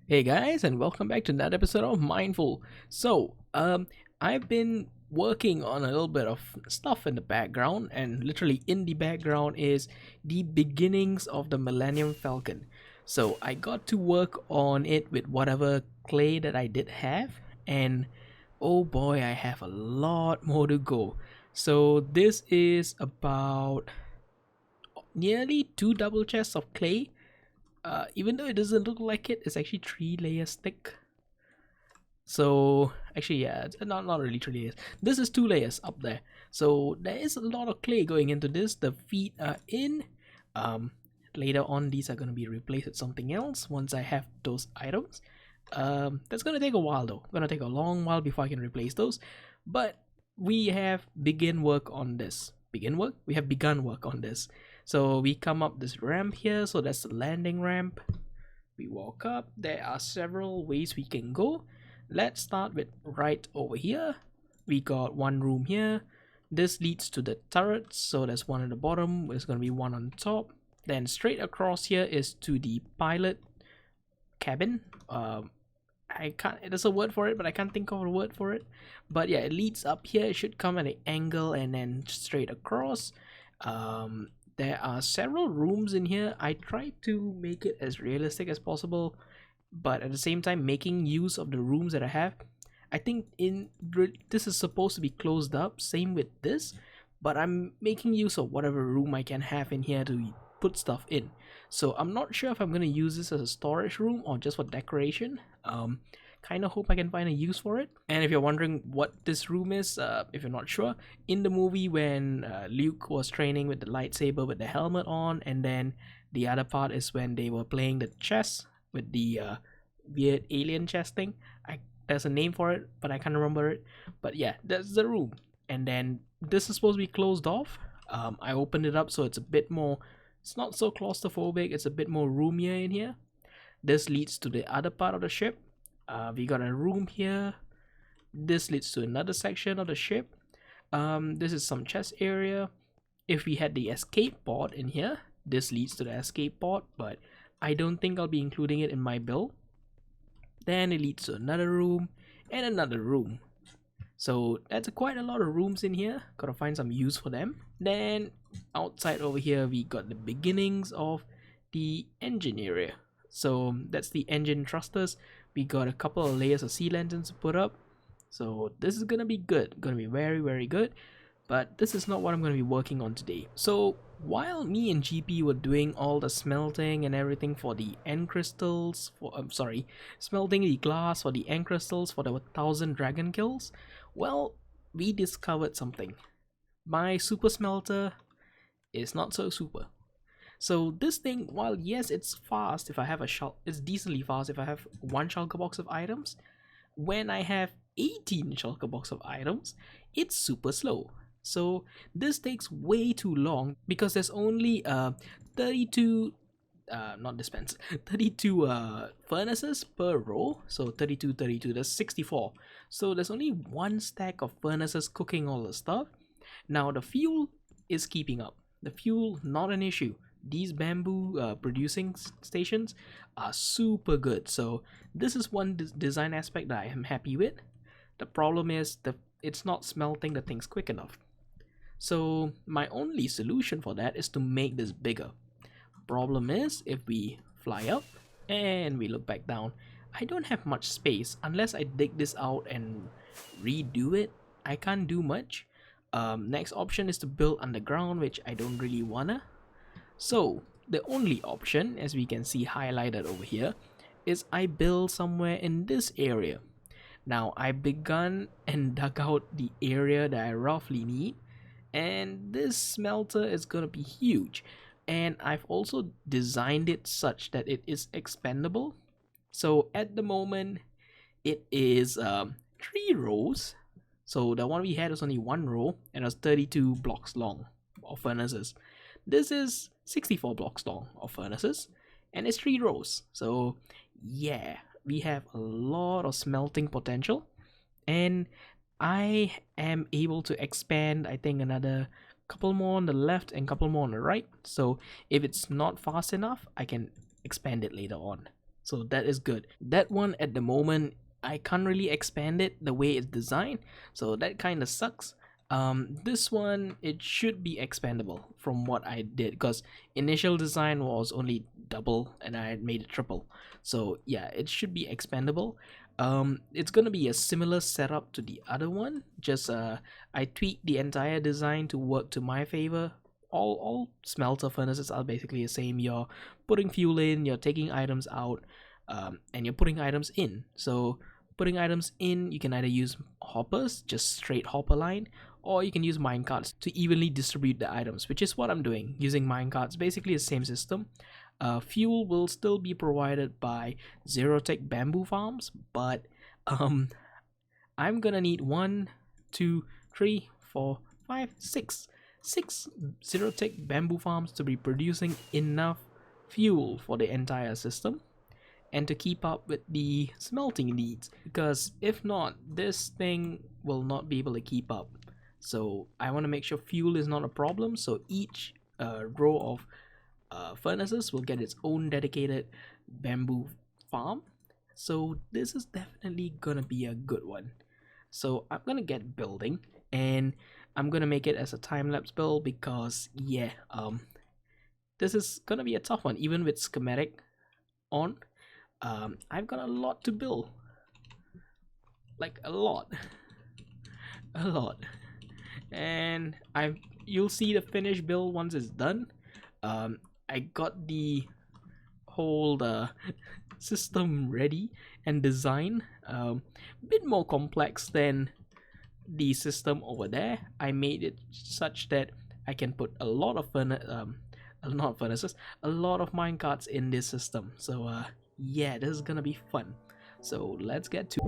Hey guys, and welcome back to another episode of Mindful. I've been working on a little bit of stuff in the background, and literally in the background is the beginnings of the Millennium Falcon. So, I got to work on it with whatever clay that I did have, and oh boy, I have a lot more to go. So, this is about nearly two double chests of clay. Even though it doesn't look like it, it's actually 3 layers thick. So actually, yeah, it's not really 3 layers. This is 2 layers up there. So there is a lot of clay going into this. The feet are in. Um, Later on, these are gonna be replaced with something else once I have those items. That's gonna take a while though. Gonna take a long while before I can replace those. But we have begin work on this. Begin work? We have begun work on this. So we come up this ramp here. So that's the landing ramp. We walk up. There are several ways we can go. Let's start with right over here. We got one room here. This leads to the turrets. So there's one at the bottom. There's going to be one on top. Then straight across here is to the pilot cabin. I can't, there's a word for it, but I can't think of a word for it. But yeah, it leads up here. It should come at an angle and then straight across. There are several rooms in here. I tried to make it as realistic as possible, but at the same time making use of the rooms that I have. I think this is supposed to be closed up, same with this, but I'm making use of whatever room I can have in here to put stuff in. So I'm not sure if I'm going to use this as a storage room or just for decoration. Kind of hope I can find a use for it. And if you're wondering what this room is, if you're not sure, in the movie when Luke was training with the lightsaber with the helmet on, and then the other part is when they were playing the chess with the weird alien chess thing. There's a name for it, but I can't remember it. But yeah, that's the room. And then this is supposed to be closed off. I opened it up so it's a bit more. It's not so claustrophobic. It's a bit more roomier in here. This leads to the other part of the ship. We got a room here. This leads to another section of the ship. This is some chest area. If we had the escape pod in here, this leads to the escape pod, but I don't think I'll be including it in my build. Then it leads to another room and another room. So that's quite a lot of rooms in here. Gotta find some use for them. Then outside over here, we got the beginnings of the engine area. So that's the engine thrusters. We got a couple of layers of sea lanterns to put up. So this is gonna be good. Gonna be very, very good. But this is not what I'm gonna be working on today. So while me and GP were doing all the smelting and everything for the end crystals, smelting the glass for the end crystals for the 1000 dragon kills, well, we discovered something. My super smelter is not so super. So this thing, while yes, it's fast if I have it's decently fast if I have one shulker box of items. When I have 18 shulker box of items, it's super slow. So this takes way too long because there's only 32 not dispense 32 furnaces per row. So 32, there's 64. So there's only one stack of furnaces cooking all the stuff. Now the fuel is keeping up. The fuel, not an issue. These bamboo producing stations are super good. So this is one design aspect that I am happy with. The problem is it's not smelting the things quick enough. So my only solution for that is to make this bigger. Problem is, if we fly up and we look back down, I don't have much space. Unless I dig this out and redo it, I can't do much. Next option is to build underground, which I don't really wanna. So the only option, as we can see highlighted over here, is I build somewhere in this area. Now I begun and dug out the area that I roughly need, and this smelter is gonna be huge. And I've also designed it such that it is expandable. So at the moment, it is 3 rows. So the one we had was only 1 row, and it was 32 blocks long of furnaces. This is 64 blocks long of furnaces, and it's 3 rows. So yeah, we have a lot of smelting potential, and I am able to expand, I think, another couple more on the left and couple more on the right. So if it's not fast enough, I can expand it later on. so that is good. That one at the moment I can't really expand it the way it's designed, so that kind of sucks. This one, it should be expandable from what I did, because initial design was only double and I had made it triple. So yeah, it should be expandable. It's gonna be a similar setup to the other one, just I tweaked the entire design to work to my favor. All smelter furnaces are basically the same. You're putting fuel in, you're taking items out, and you're putting items in. So putting items in, you can either use hoppers, just straight hopper line, or you can use minecarts to evenly distribute the items, which is what I'm doing, using minecarts. Basically the same system. Fuel will still be provided by Zero-Tech bamboo farms, but I'm gonna need 1, 2, 3, 4, 5, 6 Zero-Tech bamboo farms to be producing enough fuel for the entire system and to keep up with the smelting needs, because if not, this thing will not be able to keep up. So I want to make sure fuel is not a problem, so each row of furnaces will get its own dedicated bamboo farm. So this is definitely gonna be a good one. So I'm gonna get building, and I'm gonna make it as a time-lapse build, because yeah, this is gonna be a tough one. Even with schematic on, I've got a lot to build, like a lot and you'll see the finished build once it's done. I got the whole system ready and designed, a bit more complex than the system over there. I made it such that I can put a lot of not furnaces, a lot of minecarts in this system. So yeah, this is gonna be fun. So let's get to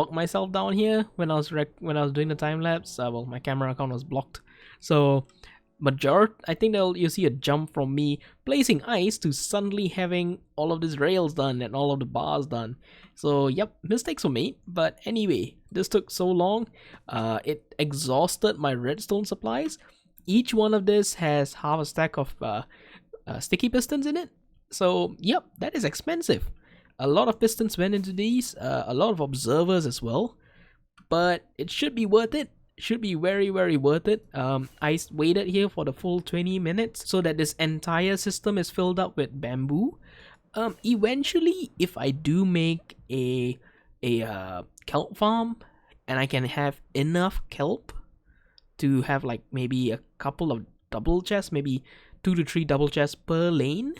blocked myself down here when I was doing the time lapse. Well, my camera account was blocked, so I think you'll see a jump from me placing ice to suddenly having all of these rails done and all of the bars done. So yep, mistakes were made. But anyway, this took so long. It exhausted my redstone supplies. Each one of this has half a stack of sticky pistons in it. So yep, that is expensive. A lot of pistons went into these, a lot of observers as well, but it should be worth it. Should be very worth it. I waited here for the full 20 minutes so that this entire system is filled up with bamboo. Eventually, if I do make a kelp farm and I can have enough kelp to have like maybe a couple of double chests, maybe 2 to 3 double chests per lane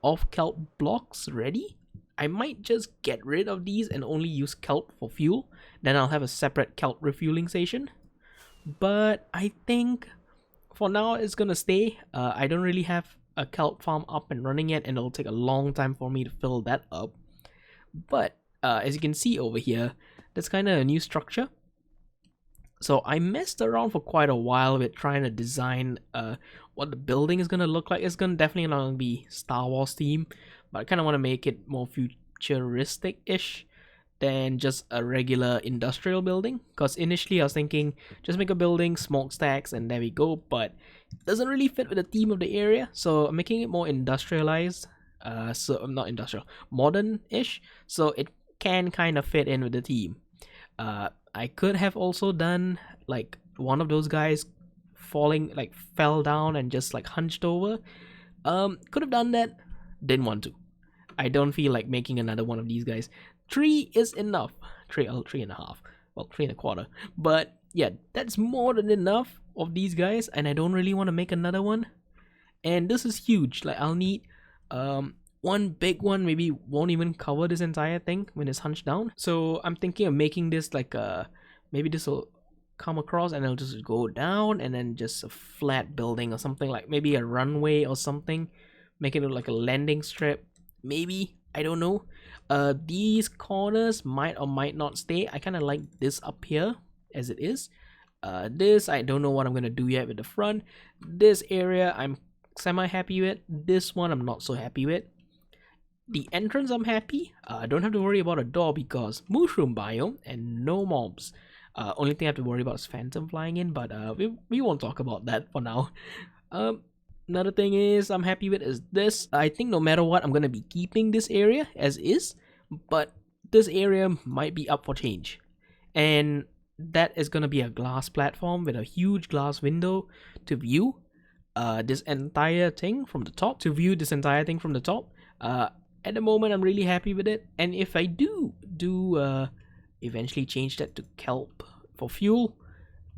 of kelp blocks ready, I might just get rid of these and only use kelp for fuel. Then I'll have a separate kelp refueling station. But I think for now it's gonna stay. I don't really have a kelp farm up and running yet, and it'll take a long time for me to fill that up. But as you can see over here, that's kind of a new structure. So I messed around for quite a while with trying to design what the building is gonna look like. It's gonna definitely not be Star Wars theme, but I kind of want to make it more futuristic-ish than just a regular industrial building. Because initially I was thinking just make a building, smokestacks, and there we go. But it doesn't really fit with the theme of the area, so I'm making it more industrialized. So I'm not industrial, modern-ish. So it can kind of fit in with the theme. I could have also done like one of those guys fell down and just like hunched over. Could have done that. Didn't want to. I don't feel like making another one of these guys. 3 is enough. 3.5. Well, 3.25. But yeah, that's more than enough of these guys, and I don't really want to make another one. And this is huge. Like I'll need one big one. Maybe won't even cover this entire thing when it's hunched down. So I'm thinking of making this like maybe this will come across and it'll just go down, and then just a flat building or something, like maybe a runway or something. Make it look like a landing strip. Maybe, I don't know. These corners might or might not stay. I kind of like this up here as it is. This, I don't know what I'm going to do yet with the front. This area, I'm semi-happy with. This one, I'm not so happy with. The entrance, I'm happy. I don't have to worry about a door because mushroom biome and no mobs. Only thing I have to worry about is phantom flying in, but we won't talk about that for now. Another thing is I'm happy with is this. I think no matter what, I'm gonna be keeping this area as is, but this area might be up for change, and that is gonna be a glass platform with a huge glass window to view this entire thing from the top. At the moment, I'm really happy with it, and if I do eventually change that to kelp for fuel,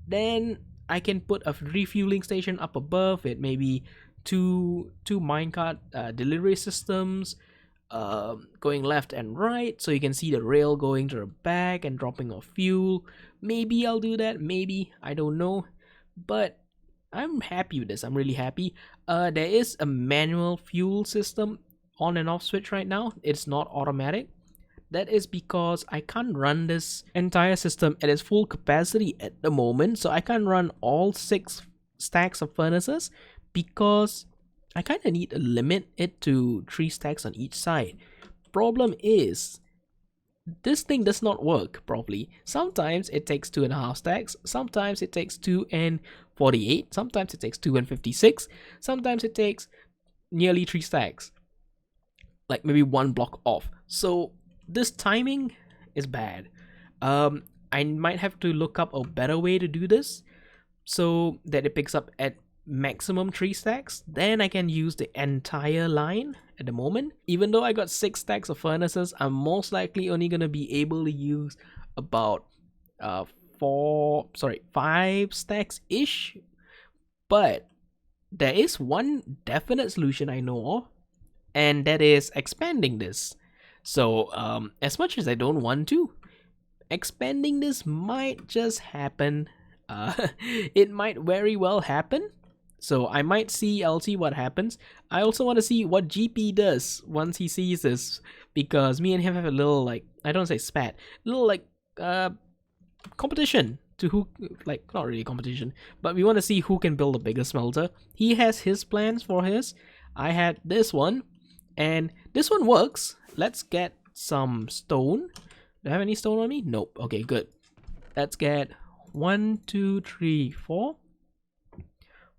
then I can put a refueling station up above it, maybe two minecart delivery systems going left and right, so you can see the rail going to the back and dropping off fuel. Maybe I'll do that, maybe, I don't know, but I'm happy with this. I'm really happy. There is a manual fuel system on and off switch right now. It's not automatic. That is because I can't run this entire system at its full capacity at the moment. So I can't run all 6 stacks of furnaces because I kind of need to limit it to 3 stacks on each side. Problem is, this thing does not work properly. Sometimes it takes 2.5 stacks. Sometimes it takes 2 and 48. Sometimes it takes 2 and 56. Sometimes it takes nearly 3 stacks. Like maybe 1 block off. So this timing is bad. I might have to look up a better way to do this so that it picks up at maximum 3 stacks. Then I can use the entire line. At the moment, even though I got 6 stacks of furnaces, I'm most likely only gonna be able to use about 5 stacks ish. But there is one definite solution I know of, and that is expanding this. So as much as I don't want to, expanding this might just happen. It might very well happen. So I might see, I'll see what happens. I also want to see what GP does once he sees this, because me and him have a little, like, I don't say spat, little like competition to who, like, not really competition, but we want to see who can build a bigger smelter. He has his plans for his. I had this one, and this one works. Let's get some stone. Do I have any stone on me? Nope. Okay, good. Let's get 1, 2, 3, 4.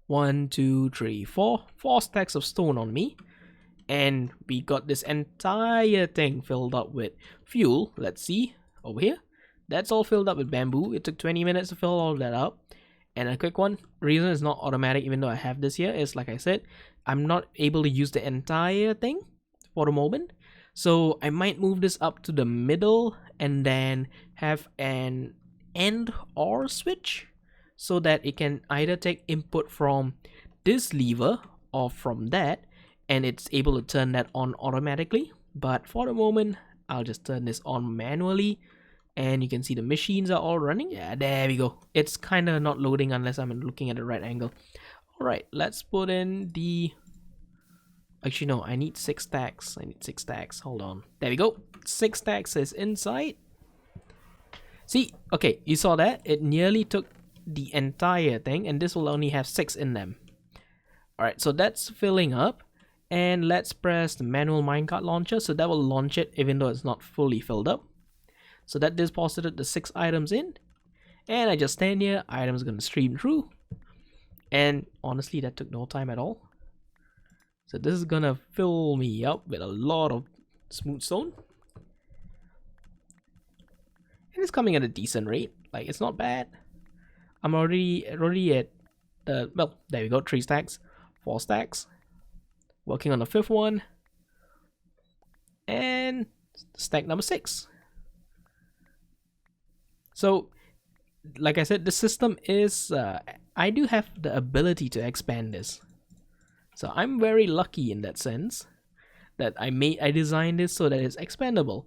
1, 2, 3, 4. 4 stacks of stone on me. And we got this entire thing filled up with fuel. Let's see. Over here. That's all filled up with bamboo. It took 20 minutes to fill all that up. And a quick one. Reason it's not automatic even though I have this here is, like I said, I'm not able to use the entire thing for the moment. So I might move this up to the middle and then have an AND OR switch so that it can either take input from this lever or from that, and it's able to turn that on automatically. But for the moment, I'll just turn this on manually, and you can see the machines are all running. Yeah, there we go. It's kind of not loading unless I'm looking at the right angle. Alright, let's put in the... Actually, no, I need 6 stacks. I need 6 stacks. Hold on. There we go. 6 stacks is inside. See, okay, you saw that? It nearly took the entire thing, and this will only have 6 in them. Alright, so that's filling up. And let's press the manual minecart launcher, so that will launch it even though it's not fully filled up. So that deposited the 6 items in. And I just stand here, items gonna stream through. And honestly, that took no time at all. So this is gonna fill me up with a lot of smooth stone. And it's coming at a decent rate. Like, it's not bad. I'm already at the, well, there we go, 3 stacks, 4 stacks. Working on the 5th one. And stack number 6. So, like I said, the system is, I do have the ability to expand this. So I'm very lucky in that sense that I designed this so that it's expandable.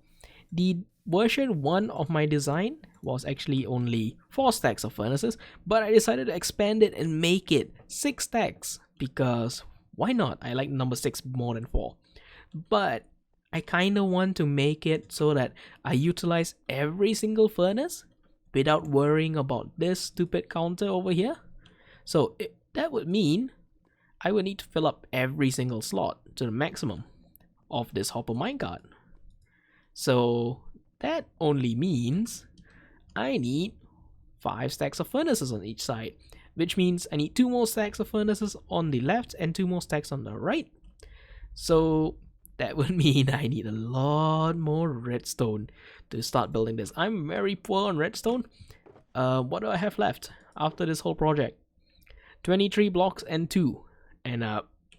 The version 1 of my design was actually only 4 stacks of furnaces, but I decided to expand it and make it 6 stacks because why not? I like number 6 more than 4. But I kind of want to make it so that I utilize every single furnace without worrying about this stupid counter over here. So that would mean I would need to fill up every single slot to the maximum of this hopper minecart. So that only means I need 5 stacks of furnaces on each side, which means I need 2 more stacks of furnaces on the left and 2 more stacks on the right. So that would mean I need a lot more redstone to start building this. I'm very poor on redstone. What do I have left after this whole project? 23 blocks and 2. And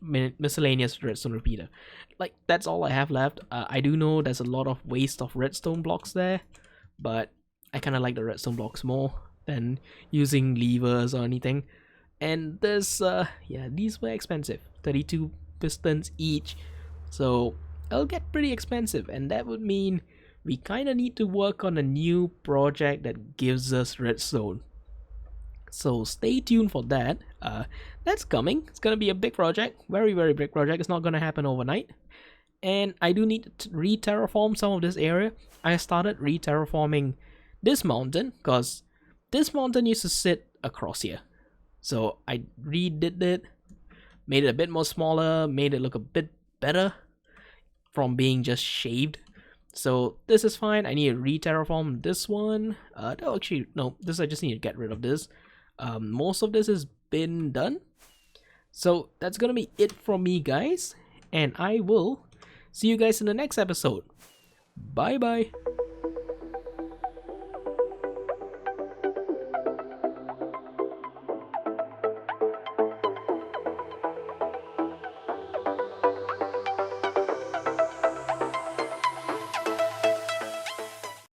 miscellaneous redstone repeater. Like, that's all I have left. I do know there's a lot of waste of redstone blocks there, but I kind of like the redstone blocks more than using levers or anything. And this, yeah, these were expensive. 32 pistons each. So it'll get pretty expensive, and that would mean we kind of need to work on a new project that gives us redstone. So stay tuned for that. That's coming. It's gonna be a big project, very big project. It's not gonna happen overnight, and I do need to re-terraform some of this area. I started re-terraforming this mountain because this mountain used to sit across here, so I redid it, made it a bit more smaller, made it look a bit better from being just shaved. So this is fine. I need to re-terraform this one. No, actually, no, this I just need to get rid of this. Most of this has been done. So that's gonna be it from me, guys, and I will see you guys in the next episode. Bye bye.